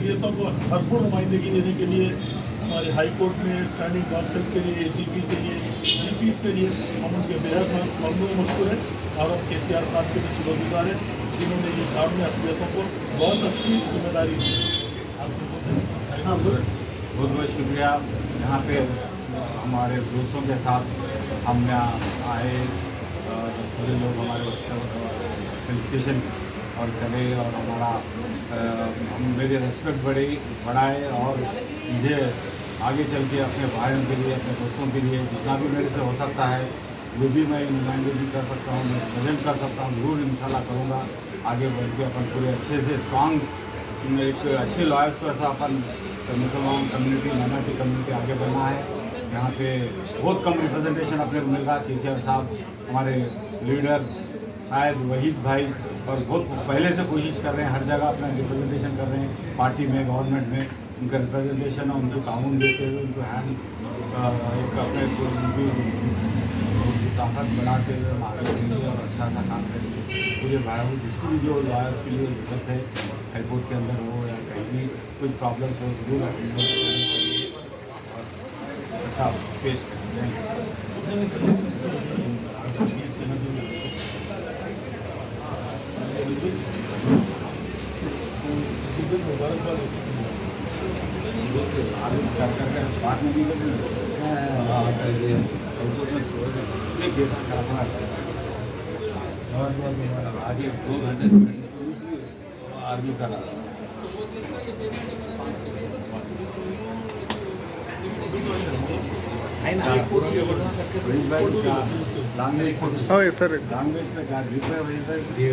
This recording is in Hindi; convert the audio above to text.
अक्सरियतों को भरपूर नुमाइंदगी देने के लिए हमारे हाई कोर्ट में स्टैंडिंग काउंसिल्स के लिए, एजीपी के लिए, जीपीस के लिए हम उनके बेहद ममनून मशकूर हैं और हम KCR साहब के भी शुक्रगुजार हैं जिन्होंने ये काम में अक्सरियतों को बहुत अच्छी जिम्मेदारी दी। हाँ, बहुत बहुत शुक्रिया। यहाँ पे हमारे दोस्तों के साथ हम यहाँ आए, पूरे लोग हमारे हिल स्टेशन और चले और हमारा मेरी रेस्पेक्ट बढ़ाए और मुझे आगे चल के अपने भाइयों के लिए, अपने दोस्तों के लिए जितना भी मेरे से हो सकता है, जो भी मैं नुमाइंदगी कर सकता हूँ, मैं प्रेजेंट कर सकता हूँ, ज़रूर इंशाल्लाह करूँगा। आगे बढ़ के अपन पूरे अच्छे से स्ट्रॉन्ग एक अच्छे लॉयर्स को ऐसा अपन मुसलमान कम्युनिटी, माइनॉरिटी कम्युनिटी आगे बढ़ना है। यहाँ पे बहुत कम रिप्रेजेंटेशन अपने को मिल रहा है। KCR साहब हमारे लीडर शायद वहीद भाई और बहुत पहले से कोशिश कर रहे हैं, हर जगह अपना रिप्रेजेंटेशन कर रहे हैं, पार्टी में, गवर्नमेंट में उनका रिप्रेजेंटेशन और उनको ताउन देते हुए उनको हैंड्स एक अपने उनकी ताकत बढ़ाते हुए हम आगे बढ़ेंगे और अच्छा सा काम करेंगे। पूरे भाई जिसको भी जो लॉयर्स के लिए जरूरत है, हाईकोर्ट के अंदर हो या कहीं भी कुछ प्रॉब्लम्स हो, जरूर और अच्छा पेश करें। बात नहीं आगे 2 घंटे आर्मी का हो सर लैंग्वेज पे